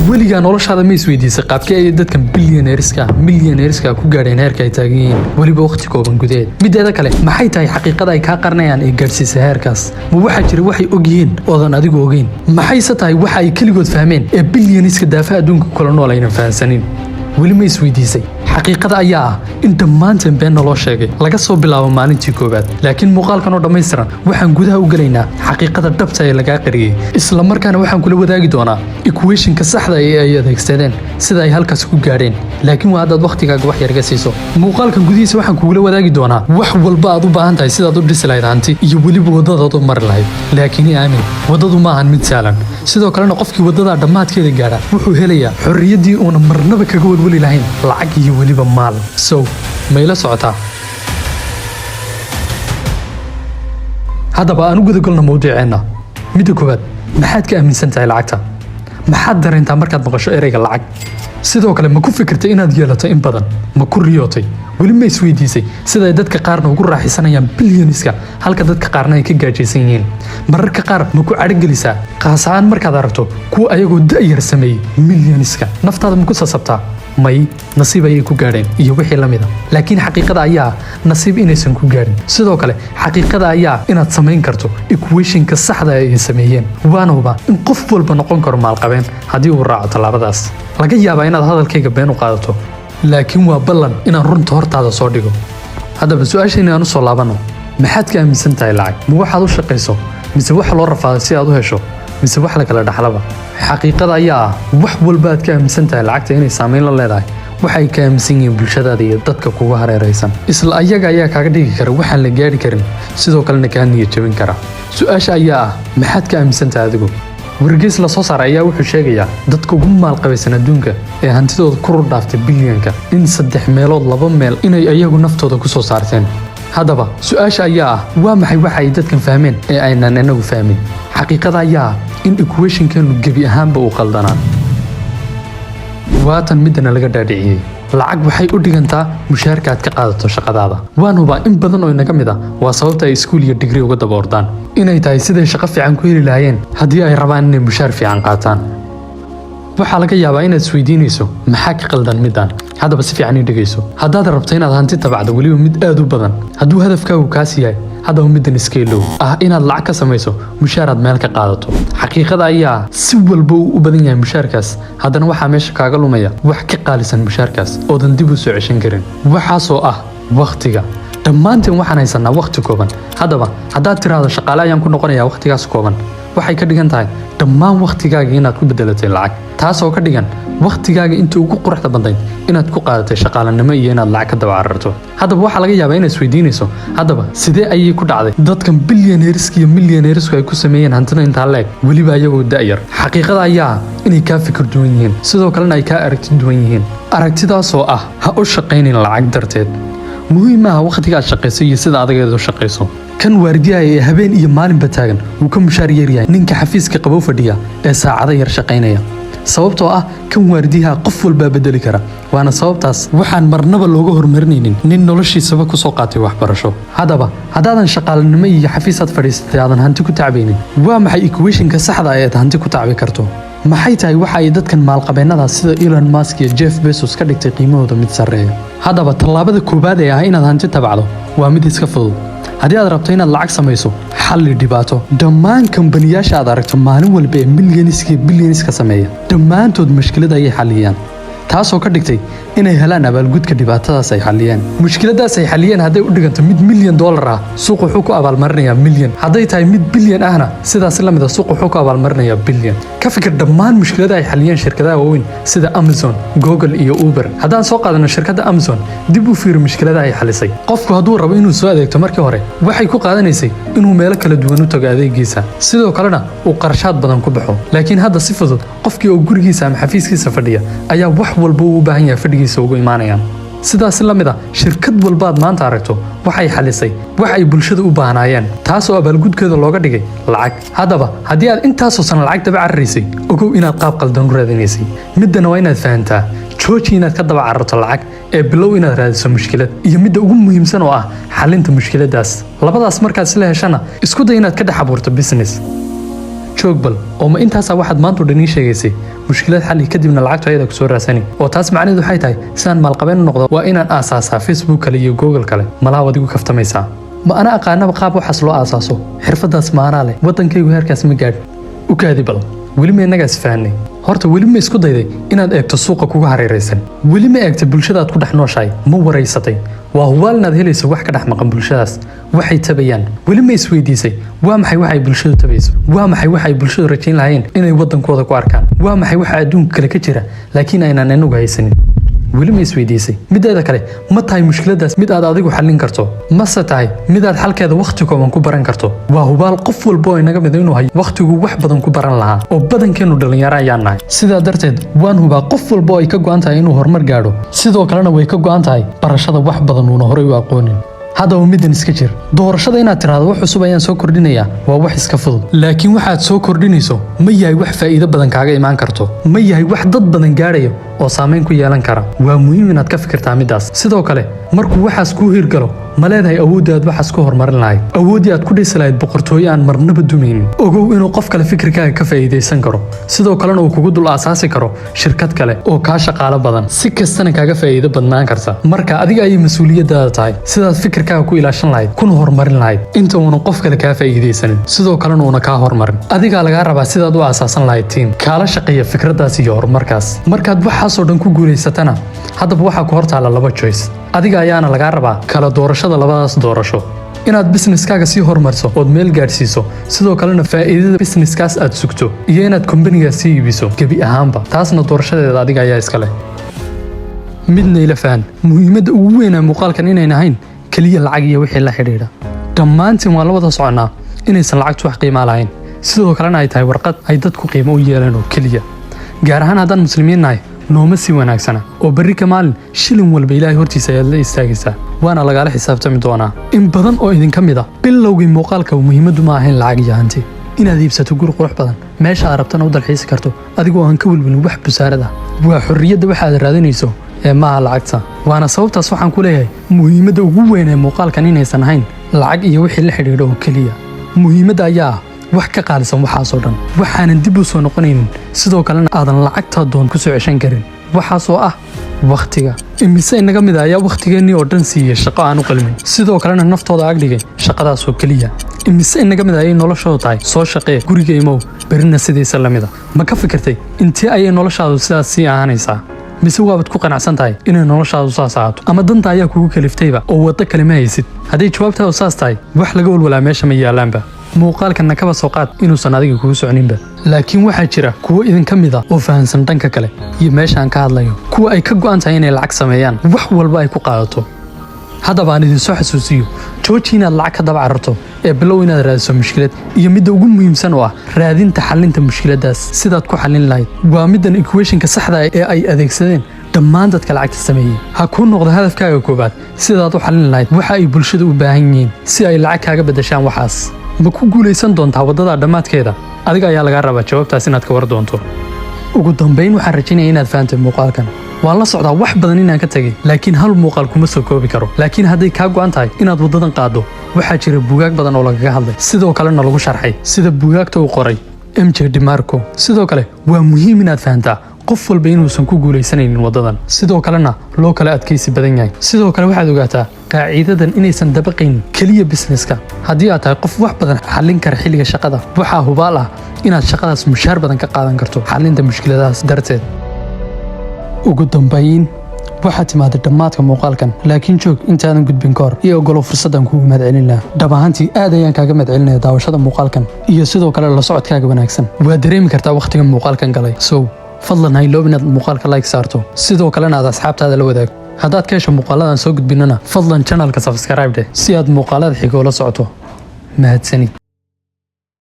weligaa noloshaada ma isweydiisay qaabkee ay dadkan millionaires-ka ku gaadheen heerka ay taagan yihiin weliba waqti kooban gudaheed? mideeda kale maxay tahay xaqiiqada ay kaa qarnayaan ee gaadhsiisay heerkaas? ma waxaa jira waxay og yihiin oodan adigu ogeyn? maxayse tahay waxa ay keligood fahmeen ee billioniska daafaha adduunka kula nool aynan fahansanin? weli ma isweydiisay xaqiiqada ayaa ah in dhammaanteen been naloo sheegay laga soo bilaabo maalintii koowaad, laakiin muuqaalkan oo dhammaystiran waxaan gudaha u gelaynaa xaqiiqada dhabta ee lagaa qariyey, isla markaana waxaan kula wadaagi doonaa equationka saxda ee ay adeegsadeen sida ay halkaas ku gaadheen. laakiin waa haddaad waqtigaaga wax yar ga siiso. muuqaalkan gudihiisa waxaan kugula wadaagi doonaa wax walba aad u baahan tahay sidaad u dhisi lahayd hanti iyo weliba waddadaad u mari lahayd. laakiin aamin, waddadu ma ahan mid sahlan. sidoo kalena qofkii waddadaa dhammaadkeeda gaadha wuxuu helayaa xorriyaddii uuna marnaba kaga walwali lahayn lacag iyo weliba maal. mayla socotaa? haddaba aan u gudagalno mawduuceenna. midda koowaad, maxaad ka aaminsan tahay lacagta? maxaad dareentaa markaad maqasho ereyga lacag? sidoo kale ma ku fikirtay inaad yeelato in badan? ma ku riyootay? weli ma isweydiisay sida ay dadka qaarna ugu raaxaysanayaan bilyoniska halka dadka qaarna ay ka gaajaysan yihiin? mararka qaar ma ku cadhogelisaa qaas ahaan markaad aragto kuwa ayagoo da'yar sameeyey milyoniska? naftaada ma ku sasabtaa? may nasiib ayay ku gaadheen iyo wixii la mida. laakiin xaqiiqada ayaa nasiib inaysan ku gaadhin. sidoo kale xaqiiqada ayaa inaad samayn karto equationka saxda ay sameeyeen. waana huba in qof walba noqon karo maalqabeen haddii uu raaco tallaabadaas. laga yaabaa inaad hadalkayga been u qaadato, laakiin waa ballan inaan runta hortaada soo dhigo. haddaba su-aashayna aan u soo laabanno. maxaad ka aaminsan tahay lacag? ma waxaad u shaqayso mise waxa loo rafaaday si aad u hesho mise wax la kala dhaxlaba? xaqiiqada ayaa ah wax walba aad ka aaminsan tahay lacagta inay saamayn la leedahay waxay ka aaminsan yihiin bulshadaada iyo dadka kugu hareeraysan. isla ayaga ayaa kaaga dhigi kara waxaan la gaadhi karin, sidoo kalena kaa niyad jabin kara. su-aasha ayaa ah maxaad ka aaminsan tahay adigu? wargeys la soo saaray ayaa wuxuu sheegayaa dadka ugu maalqabaysan adduunka ee hantidooda kor u dhaaftay bilyanka in 3 meelood 2 meel inay ayagu naftooda ku soo saarteen. haddaba su-aasha ayaa ah waa maxay waxa ay dadkan fahmeen ee aynan inagu fahmin? xaqiiqada ayaa ah in equationkeenu gebi ahaanba uu qaldanaa. waatan midana laga dhaadhiciyey. lacag waxay u dhigantaa mushaharka aad ka qaadato shaqadaada. waan hubaa in badan oo inaga mid ah waa sababta ay iskuul iyo digri uga daba ordaan, inay tahay siday shaqo fiican ku heli lahaayeen haddii ay rabaan inay mushaar fiican qaataan. waxaa laga yaabaa inaad isweydiinayso maxaa ka qaldan midaan. haddaba si fiican ii dhegayso. haddaad rabto inaad hanti tabacdo weliba mid aad u badan, hadduu hadafkaagu kaas yahay, haddaba middan iska ilow ah inaad lacag ka samayso mushaaraad meel ka qaadato. xaqiiqada ayaa si walba uu u badan yahay mushaarkaas, haddana waxaa meesha kaaga lumaya wax ka qaalisan mushaarkaas oodan dib u soo ceshan karin. waxaasoo ah waqtiga. dhammaanteen waxaan haysanaa waqti kooban. haddaba haddaad tiraahdo shaqaale ayaan ku noqonayaa waqtigaas kooban, waxay ka dhigan tahay dhammaan waqtigaaga inaad ku bedelatay lacag. taasoo ka dhigan waqtigaaga intii ugu quruxda badnayd inaad ku qaadatay shaqaalanimo iyo inaad lacag ka daba cararto. haddaba waxaa laga yaabaa inaad isweydiinayso, haddaba sidee ayay ku dhacday dadkan bilyaneeriska iyo milyanarisku ay ku sameeyeen hantida intaa leeg weliba ayagoo da'yar? xaqiiqada ayaa inay kaa fikir duwan yihiin, sidoo kalena ay kaa aragti duwan yihiin. aragtidaasoo ah ha u shaqaynin lacag darteed. muhiim ah waqtiga aad shaqayso iyo sida adageedu shaqayso. kan waardiyaha ee habeen iyo maalinba taagan wuu ka mushaar yaryahay ninka xafiiska qabow fadhiya ee saacado yar shaqaynaya. sababtoo ah kan waardiyaha qof walbaa bedeli kara. waana sababtaas waxaan marnaba looga horumarinaynin nin noloshiisaba ku soo qaatay waxbarasho. haddaba haddaadan shaqaalanimo iyo xafiisaad fadhiisatay aadan hanti ku tacbaynin, waa maxay equationka saxda ah ee aad hanti ku tacbi karto? maxay tahay waxa ay dadkan maalqabeennada sida Elon Musk iyo Jeff Bezos ka dhigtay qiimahooda mid sarreeya? haddaba tallaabada koowaad ee ah inaad hanti tabacdo waa mid iska fudud. haddii aad rabto inaad lacag samayso, xalli dhibaato. dhammaan kambaniyaasha aad aragto maalin walba ee milyaniska iyo bilyaniska sameeya, dhammaantood mushkilad ayay xalliyaan, taasoo ka dhigtay inay helaan abaalgudka dhibaatadaas ay xalliyeen. mushkiladaas ay xalliyeen hadday u dhiganto $1 milyan ah, suuq wuxuu ku abaalmarinayaa milyan. hadday tahay mid bilyan ahna, sidaas la mid ah suuq wuxuu ku abaalmarinayaa bilyan. ka fikir dhammaan mushkilada ay xalliyeen shirkadaha waaweyn sida Amazon, Google iyo Uber. haddaan soo qaadano shirkadda Amazon, dib u fiir mushkilada ay xalisay. qofku hadduu rabo inuu soo adeegto markii hore, waxay ku qaadanaysay inuu meelo kala duwan u tago adeegiisa, sidoo kalena uu qarashaad badan ku baxo. laakiin hadda si fudud qofkii oo gurigiisa ama xafiiskiisa fadhiya ayaa wax walba uu u baahan yahay fadhigiisa ugu imaanayaan. sidaas la mid ah shirkad walba aad maanta aragto waxay xalisay wax ay bulshada u baahnaayeen, taasoo abaalgudkeeda looga dhigay lacag. haddaba haddii aad intaasoo sana lacag daba cararaysay, ogow inaad qaab qaldan u raadinaysay. middana waa inaad fahantaa, jooji inaad ka daba cararto lacag ee bilow inaad raadiso mushkilad, iyo midda ugu muhiimsan oo ah xalinta mushkiladaas. labadaas markaad isla heshana, isku day inaad ka dhex abuurto business. joog bal oo ma intaasaa waxaad maanta dhani sheegaysay mushkilad xalli kadibna lacagta ayada ku soo raasani oo taas macnaheedu waxay tahay sidaan maalqabeen u noqdo waa inaan aasaasaa Facebook kale iyo Google kale malaha wadigu kaftamaysaa ma ana aqaanaba qaab waxaas loo aasaaso xirfadaas maana leh wadankaygu heerkaas ma gaadh u kaadi bal weli ma inaga isfahanay horta weli ma isku dayday inaad eegto suuqa kugu hareeraysan weli ma eegtay bulshadaad ku dhex nooshahay ma waraysatay waa hubaal inaad helayso wax ka dhex maqan bulshadaas waxay tabayaan weli ma isweydiisay waa maxay waxay bulshadu tabayso waa maxay waxay bulshadu rajayn lahaayeen inay wadankooda ku arkaan waa maxay waxa adduunka kale ka jira laakiin aynaan inagu haysanin weli ma isweydiisay mideeda kale ma tahay mushkiladaas mid aad adigu xallin karto mase tahay mid aad xalkeeda waqti kooban ku baran karto waa hubaal qof walba oo inaga mid inuu hayo waqtigu wax badan ku baran lahaa oo badankeenu dhalinyaro ayaan nahay sidaa darteed waan hubaa qof walba oo ay ka go'an tahay inuu horumar gaadho sidoo kalena way ka go'an tahay barashada wax badan uuna horey u aqoonin haddaba middan iska jir doorashada inaad tiraahdo wax cusub ayaan soo kordhinayaa waa wax iska fudud laakiin waxaad soo kordhinayso ma yahay wax faa'iido badan kaaga imaan karto ma yahay wax dad badan gaadhayo oo saameyn ku yeelan kara waa muhiim inaad ka fikirtaa middaas sidoo kale markuu waxaas kuu hirgalo ma leedahay awoodda aad waxaas ku horumarin lahayd awooddii aad ku dhisi lahayd boqortooyo aan marnaba dumaynin ogow inuu qof kale fikirkaaga ka faa'iidaysan karo sidoo kalena uu kugu dul aasaasi karo shirkad kale oo kaa shaqaalo badan si kastana kaaga faa'iido badnaan karta marka adiga ayay mas-uuliyaddaada tahay sidaad fikirkaaga ku ilaashan lahayd kuna horumarin lahayd inta uunan qof kale kaa faa'iidaysanin sidoo kalena uuna kaa horumarin adigaa lagaa rabaa sidaad u aasaasan lahayd tiim kaala shaqeeya fikraddaas iyo horumarkaas markaad waxaasoo dhan ku guulaysatana haddaba waxaa ku hortaala laba choice adiga ayaana lagaa rabaa kala doorashada labadaas doorasho inaad businesskaaga sii horumarso ood meel gaadhsiiso sidoo kalena faa'iidada businesskaas aad sugto iyo inaad kombanigaas sii iibiso gebi ahaanba taasna doorashadeeda adiga ayaa iska leh midna ila fahan muhiimadda ugu weyn ee muuqaalkan inayn ahayn keliya lacag iyo wixii la xidhiidha dhammaantiin waan la wada soconnaa inaysan lacagtu wax qiimaa lahayn sidoo kalena ay tahay warqad ay dadku qiimo u yeelaan oo keliya gaar ahaan haddaan muslimiin nahay nooma sii wanaagsana oo berri ka maalin shilin walba ilaahay hortiisa ayaad la istaagaysaa waana lagaala xisaabtami doonaa in badan oo idinka mid a bilowgii muuqaalka muhiimaddu ma ahayn lacag iyo hanti inaad iibsato guri qurux badan meesha aad rabtana u dalxiisi karto adigoo aan ka welwelin wax busaarad ah waa xorriyadda waxaad raadinayso ee maaha lacagta waana sababtaas waxaan ku leeyahay muhiimadda ugu weyn ee muuqaalkan inaysan ahayn lacag iyo wixii la xidhiidho oo keliya muhiimadda ayaa wax ka qaalisan waxaasoo dhan waxaanan dib u soo noqonaynin sidoo kalena aadan lacagtaa doon ku soo ceshan karin waxaasoo ah wakhtiga imise inaga mid a ayaa wakhtigeennii oo dhan siiyey shaqo aan u qalmin sidoo kalena naftooda agdhigay shaqadaasoo keliya imise inaga mid a ayay noloshooda tahay soo shaqee guriga imow berrina sidiisa lamida ma ka fikirtay intee ayay noloshaadu sidaas sii ahaanaysaa mise waabad ku qanacsan tahay inay noloshaadu saas ahaato ama danta ayaa kugu kaliftayba oo waddo kale ma haysid hadday jawaabtaadu saas tahay wax laga walwalaa meesha ma yaalaanba muuqaalkanna kaba soo qaad inuusan adiga kugu soconinba laakiin waxaa jira kuwo idinka mid a oo fahansan dhanka kale iyo meeshaan ka hadlayo kuwa ay ka go'an tahay inay lacag sameeyaan wax walba ay ku qaadato haddaba aan idinsoo xasuusiyo jooji inaad lacag ka daba cararto ee bilow inaad raadiso mushkilad iyo midda ugu muhiimsan oo ah raadinta xallinta mushkiladdaas sidaad ku xallin lahayd waa middan equationka saxda ah ee ay adeegsadeen dhammaan dadka lacagta sameeyey ha kuu noqdo hadafkaaga koobaad sidaad u xallin lahayd waxa ay bulshada u baahan yihiin si ay lacag kaaga beddeshaan waxaas ma ku guulaysan doontaa waddada dhammaadkeeda adiga ayaa lagaa rabaa jawaabtaas inaad ka war doonto ugu dambayn waxaan rajaynaya inaad fahantay muuqaalkan waan la socdaa wax badan inaan ka tegay laakiin hal muuqaal kuma soo koobi karo laakiin hadday kaa go'an tahay inaad waddadan qaaddo waxaa jira buugaag badan oo lagaga hadlay sidoo kalena lagu sharxay sida buugaagta uu qoray MJ DeMarco sidoo kale waa muhiim inaad fahantaa qof walba inuusan ku guulaysanaynin waddadan sidoo kalena loo kala adkaysi badan yahay sidoo kale waxaad ogaataa qaaciidadan inaysan dabaqaynin keliya businesska haddii aad tahay qof wax badan xallin kara xilliga shaqada waxaa hubaal ah inaad shaqadaas mushaar badan ka qaadan karto xallinta mushkiladahaas darteed ugu dambayn waxaad timaaday dhammaadka muuqaalkan laakiin joog intaadan gudbin ka hor iyo ogolo fursaddan kugu mahadcelin lahaa dhab ahaantii aad ayaan kaaga mahadcelinaya daawashada muuqaalkan iyo sidoo kale la socodkaaga wanaagsan waad dareemi kartaa wakhtiga muuqaalkan galay fadlan haylow inaad muuqaalka like saarto sidoo kalena aad asxaabtaada la wadaagto haddaad ka hesho muuqaaladan soo gudbinana fadlan channelka subscribe dheh si aad muuqaalada xiga ula socoto mahadsanid